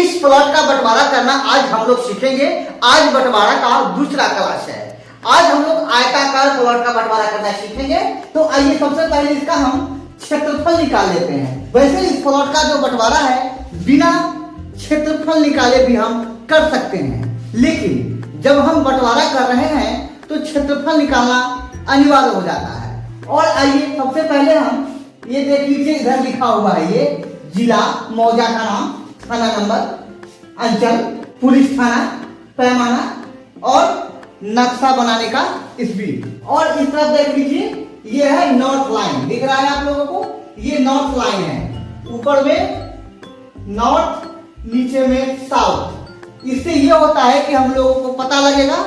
इस प्लॉट का बंटवारा करना आज हम लोग सीखेंगे। आज बंटवारा का दूसरा क्लास है। आज हम लोग आयताकार प्लॉट का बंटवारा करना सीखेंगे। तो आइए सबसे पहले इसका हम क्षेत्रफल निकाल लेते हैं। वैसे इस प्लॉट का जो बंटवारा है बिना क्षेत्रफल निकाले भी हम कर सकते हैं, लेकिन जब हम बंटवारा कर रहे हैं तो क्षेत्रफल निकालना अनिवार्य हो जाता है। और आइए सबसे पहले हम ये देख लीजिए, इधर लिखा हुआ है ये जिला, मौजा का नाम, थाना नंबर, अंचल, पुलिस थाना, पैमाना और नक्शा बनाने का स्पीड। और इस तरफ देख लीजिए ये है नॉर्थ लाइन, दिख रहा है आप लोगों को, ये नॉर्थ लाइन है। ऊपर में नॉर्थ, नीचे में साउथ। इससे ये होता है कि हम लोगों को पता लगेगा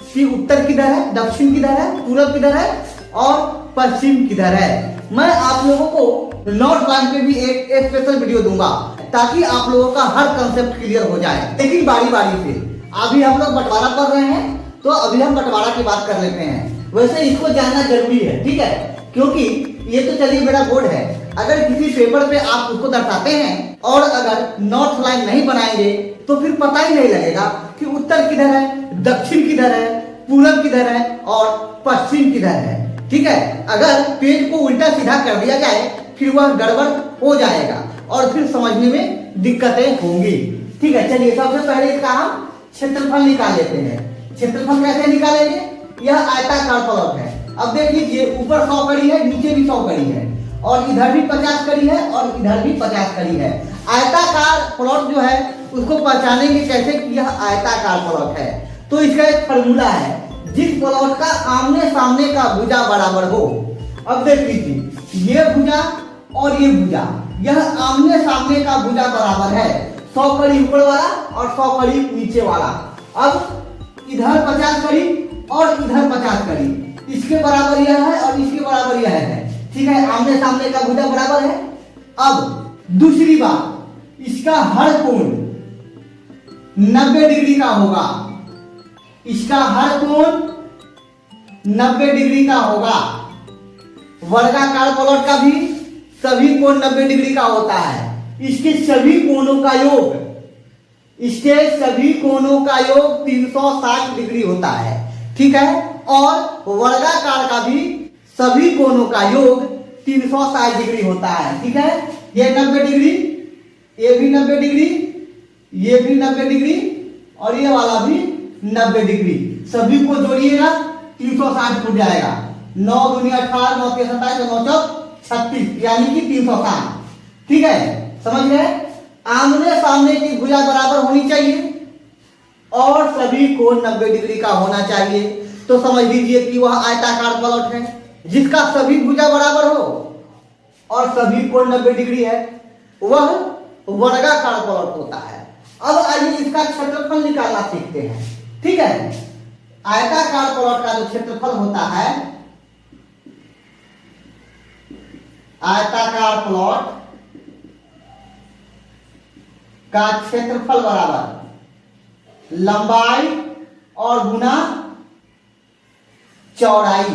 कि उत्तर किधर है, दक्षिण किधर है, पूरब किधर है और पश्चिम किधर है। मैं आप लोगों को नॉर्थ लाइन पे भी एक स्पेशल वीडियो दूंगा ताकि आप लोगों का हर कंसेप्ट क्लियर हो जाए। लेकिन बारी बारी से अभी हम लोग बंटवारा कर रहे हैं तो अभी हम बंटवारा की बात कर लेते हैं। वैसे इसको जानना जरूरी है, ठीक है, क्योंकि ये तो चलिए मेरा बोर्ड है। अगर किसी पेपर पे आप उसको दर्शाते हैं और अगर नॉर्थ लाइन नहीं बनाएंगे तो फिर पता ही नहीं लगेगा कि उत्तर किधर है, दक्षिण किधर है, पूरब किधर है और पश्चिम किधर है। ठीक है, अगर पेज को उल्टा सीधा कर दिया जाए फिर वह गड़बड़ हो जाएगा और फिर समझने में दिक्कतें होंगी। ठीक है, चलिए सबसे पहले इसका हम क्षेत्रफल निकाल लेते हैं। क्षेत्रफल कैसे निकालेंगे? यह आयताकार प्लॉट है। अब देख लीजिए, ऊपर 100 कड़ी है, नीचे भी 100 कड़ी है और इधर भी 50 कड़ी है और इधर भी 50 कड़ी है। आयताकार प्लॉट जो है उसको पहचानेंगे कैसे कि यह आयताकार प्लॉट है। तो इसका एक फॉर्मूला है, जिस प्लॉट का आमने सामने का भुजा बराबर हो। अब देख लीजिए, ये भुजा और ये भुजा, यह आमने सामने का भुजा बराबर है। 100 कड़ी ऊपर वाला और 100 कड़ी नीचे वाला। अब इधर 50 कड़ी और इधर 50 कड़ी, इसके बराबर यह है और इसके बराबर यह है। ठीक है, आमने सामने का भुजा बराबर है। अब दूसरी बात, इसका हर कोण 90 डिग्री का होगा। इसका हर कोण 90 डिग्री का होगा। वर्गाकार प्लॉट का भी सभी कोण 90 डिग्री का होता है। इसके सभी कोणों का योग, इसके सभी कोणों का योग 360 डिग्री होता है। ठीक है, और वर्गाकार का भी सभी कोणों का योग 360 डिग्री होता है। ठीक है, ये 90 डिग्री, ये भी 90 डिग्री, ये भी 90 डिग्री और ये वाला भी 90 डिग्री। सभी को जोड़िएगा 360 फुट जाएगा। 9 दूनी 18, 9 3 27, 9 चौक 36, यानी कि 360। ठीक है, समझ गए? आमने सामने की भुजा बराबर होनी चाहिए और सभी कोण 90 डिग्री का होना चाहिए। तो समझ लीजिए कि वह आयताकार प्लॉट है जिसका सभी भुजा बराबर हो और सभी कोण 90 डिग्री है, वह वर्गाकार प्लॉट होता है। अब आइए इसका क्षेत्रफल निकालना सीखते हैं। ठीक है, आयताकार प्लॉट का जो क्षेत्रफल होता है, आयताकार प्लॉट का क्षेत्रफल बराबर लंबाई और गुना चौड़ाई।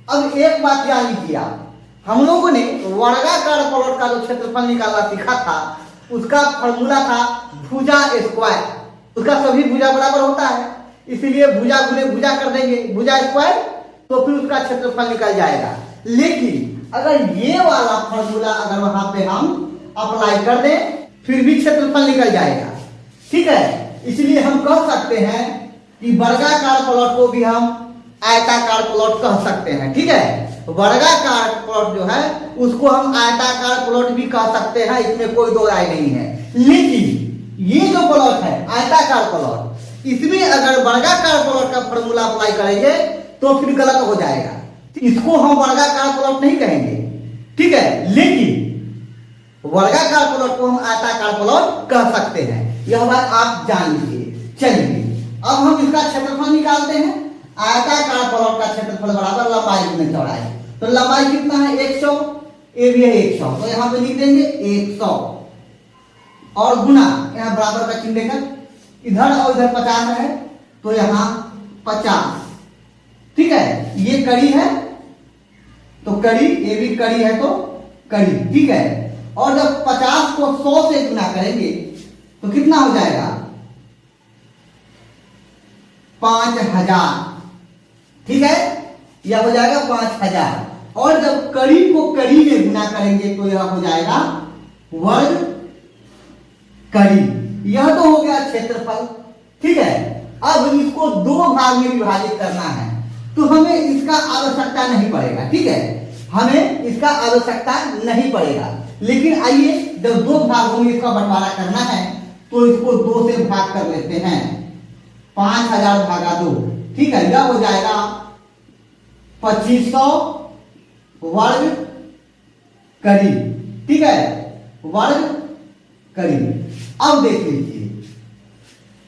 अब एक बात जान लीजिए आप, हम लोगों ने वर्गाकार प्लॉट का जो क्षेत्रफल निकालना सीखा था उसका फॉर्मूला था भुजा स्क्वायर। उसका सभी भुजा बराबर होता है, इसीलिए भुजा गुने भुजा कर देंगे, भुजा स्क्वायर, तो फिर उसका क्षेत्रफल निकल जाएगा। लेकिन अगर ये वाला फॉर्मूला अगर वहां पे हम अप्लाई कर दें फिर भी क्षेत्रफल निकल जाएगा। ठीक है, इसलिए हम कह सकते हैं कि वर्गाकार प्लॉट को भी हम आयताकार प्लॉट कह सकते हैं। ठीक है, वर्गाकार प्लॉट जो है उसको हम आयताकार प्लॉट भी कह सकते हैं, इसमें कोई दो राय नहीं है। लेकिन ये जो प्लॉट है आयताकार प्लॉट, इसमें अगर वर्गाकार प्लॉट का फॉर्मूला अप्लाई करेंगे तो फिर गलत हो जाएगा। इसको हम वर्गाकार प्लॉट नहीं कहेंगे। ठीक है, लेकिन वर्गाकार प्लॉट को हम आयताकार प्लॉट कह सकते हैं। यह बात आप जान लीजिए। चलिए अब हम इसका क्षेत्रफल निकालते हैं। आयताकार प्लॉट का क्षेत्रफल बराबर लंबाई गुने चौड़ाई। तो लंबाई कितना है? 100, ये भी है 100, तो यहां पे लिख देंगे 100 और गुना, यहां बराबर का चिन्ह देकर इधर और इधर 50 है तो यहां 50। ठीक है, ये कड़ी है तो कड़ी, ये भी कड़ी है तो कड़ी। ठीक है, और जब 50 को 100 से गुना करेंगे तो कितना हो जाएगा 5000, ठीक है, यह हो जाएगा 5000। और जब कड़ी को कड़ी में गुना करेंगे तो यह हो जाएगा वर्ग कड़ी। यह तो हो गया क्षेत्रफल, ठीक है। अब इसको दो भाग में विभाजित करना है तो हमें इसका आवश्यकता नहीं पड़ेगा, ठीक है, हमें इसका आवश्यकता नहीं पड़ेगा। लेकिन आइए जब दो भागों में इसका बंटवारा करना है तो इसको 2 से भाग कर लेते हैं। 5000 भागा 2, ठीक है, यह हो जाएगा 2500 वर्ग कड़ी, ठीक है, वर्ग कड़ी। अब देख लीजिए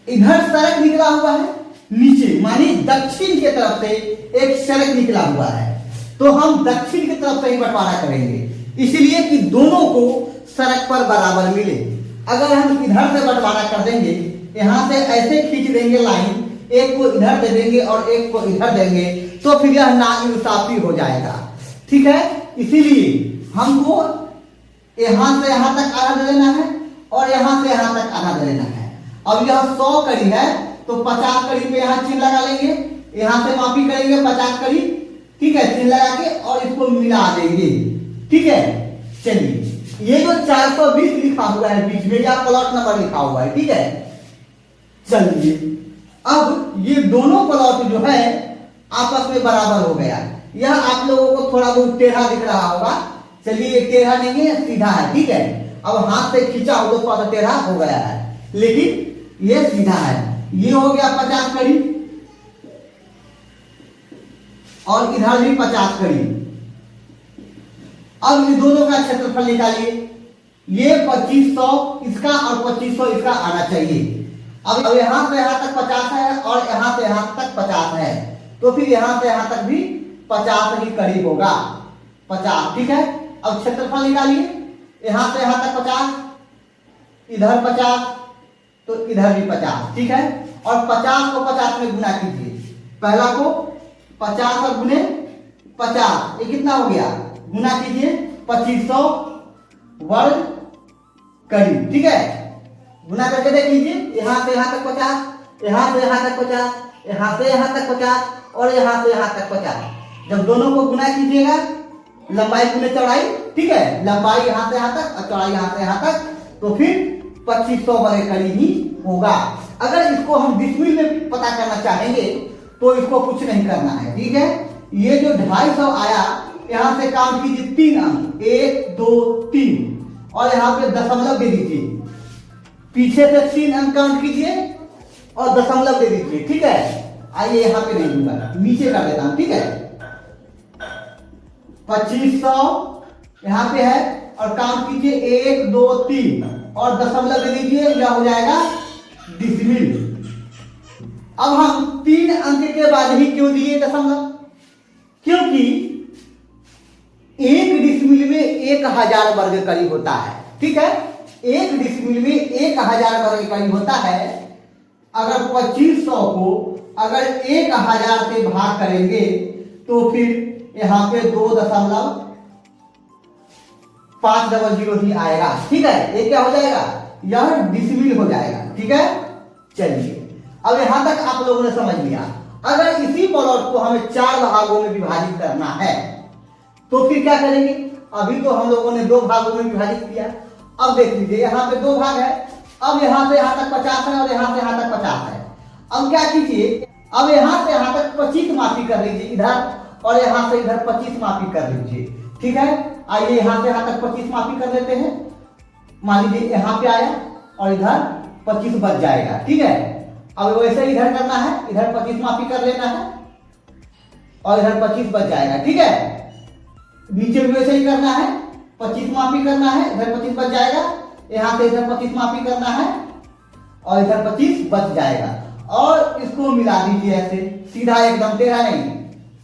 इधर सड़क निकला हुआ है नीचे, मानी दक्षिण की तरफ से एक सड़क निकला हुआ है, तो हम दक्षिण की तरफ से ही बंटवारा करेंगे, इसलिए कि दोनों को सड़क पर बराबर मिले। अगर हम इधर से बंटवारा कर देंगे, यहां से ऐसे खींच देंगे लाइन, एक को इधर दे देंगे और एक को इधर देंगे, तो फिर यह नाइंसाफी हो जाएगा, ठीक है। इसीलिए हमको यहां से यहां तक आधा दे देना है और यहां से यहां तक आधा दे देना है। अब यह 100 कड़ी है तो 50 कड़ी पे यहां चिन्ह लगा लेंगे, यहां से मापी करेंगे 50 कड़ी, ठीक है, चिन्ह लगा के और इसको मिला देंगे, ठीक है। चलिए ये जो 420 लिखा हुआ है बीच में, या प्लॉट नंबर लिखा हुआ है, ठीक है। चलिए अब ये दोनों प्लॉट जो है आपस में बराबर हो गया। यह आप लोगों को थोड़ा बहुत टेढ़ा दिख रहा होगा, चलिए टेढ़ा नहीं है, सीधा है, ठीक है। अब हाथ से खींचा हो तो थोड़ा टेढ़ा हो गया है, लेकिन ये सीधा है। ये हो गया 50 कड़ी और इधर भी 50 कड़ी। अब इन दोनों का क्षेत्रफल निकालिए। ये 2500 इसका और 2500 इसका आना चाहिए। अब यहां से यहां तक 50 है और यहां से यहां तक 50 है, तो फिर यहां से यहां तक भी 50 ही करीब होगा, 50, ठीक है। अब क्षेत्रफल निकालिए। यहां से यहां तक 50, इधर 50, तो इधर भी 50, ठीक है। और 50 को 50 में गुना कीजिए। पहला को 50 और गुने 50, ये कितना हो गया, गुना कीजिए 2500 वर्ग कड़ी, ठीक है। गुना करके देख लीजिए, यहां से यहां तक 50, यहां से यहां तक 50, यहां से यहां तक 50 और यहां से यहां तक 50। जब दोनों को गुना कीजिएगा, लंबाई गुने चौड़ाई, ठीक है, लंबाई यहां से यहां तक और चौड़ाई यहां से यहां तक, तो फिर 2500 वर्ग कड़ी ही होगा। अगर इसको हम डिसमिल में पता करना चाहेंगे तो इसको कुछ नहीं करना है, ठीक है। ये जो 250 आया, यहां से काउंट कीजिए 3 अंक, 1 2 3, और यहां पे दशमलव दे दीजिए। पीछे से 3 अंक काउंट कीजिए और दशमलव दे दीजिए, ठीक है। आइए यहां पे नहीं दूंगा, नीचे कर देता हूं, ठीक है। 2500 यहां पे है और काउंट कीजिए 1 2 3 और दशमलव दे दीजिए, यह हो जाएगा डिसमिल। अब हम 3 अंक के बाद ही क्यों दिए दशमलव, क्योंकि 1 डिसमिल में 1000 वर्ग कड़ी होता है, ठीक है। 1 डिसमिल में 1000 वर्ग कड़ी होता है। अगर 2500 को अगर 1000 से भाग करेंगे तो फिर यहां पे 2.500 ही आएगा, ठीक है। ये क्या हो जाएगा, यह डिसमिल हो जाएगा, ठीक है। चलिए अब यहां तक आप लोगों ने समझ लिया। अगर इसी प्लॉट को हमें 4 भागों में विभाजित करना है तो फिर क्या करेंगे। अभी तो हम लोगों ने 2 भागों में विभाजित किया। अब देख लीजिए यहां पे 2 भाग है, अब यहां से यहां तक 50 है और यहां से यहां तक 50 है। अब क्या कीजिए, अब यहां से यहां तक 25 माफी कर लीजिए इधर, और यहां से इधर 25 माफी कर लीजिए, ठीक है। आइए यहां से यहां तक 25 माफी कर लेते हैं। मान लीजिए यहां पे आया और इधर 25 बच जाएगा, ठीक है। अब वैसे इधर करना है, इधर 25 माफी कर लेना है और इधर 25 बच जाएगा, ठीक है। नीचे भी वैसे ही करना है, 25 माफी करना है, इधर 25 बच जाएगा, यहां से इधर 25 माफी करना है और इधर 25 बच जाएगा। और इसको मिला दीजिए ऐसे सीधा, एकदम टेढ़ा नहीं,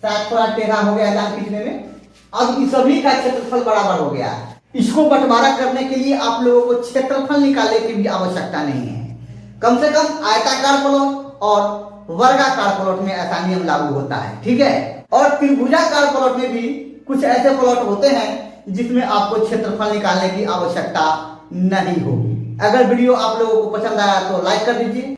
शायद थोड़ा टेढ़ा हो गया जान खींचने में। अब इस सभी का क्षेत्रफल बराबर हो गया। इसको बंटवारा करने के लिए आप लोगों को क्षेत्रफल निकालने की भी आवश्यकता नहीं है। कम से कम आयताकार प्लॉट और वर्गाकार प्लॉट में ऐसा नियम लागू होता है, ठीक है। और त्रिभुजाकार प्लॉट में भी कुछ ऐसे प्लॉट होते हैं जिसमें आपको क्षेत्रफल निकालने की आवश्यकता नहीं होगी। अगर वीडियो आप लोगों को पसंद आया तो लाइक कर दीजिए।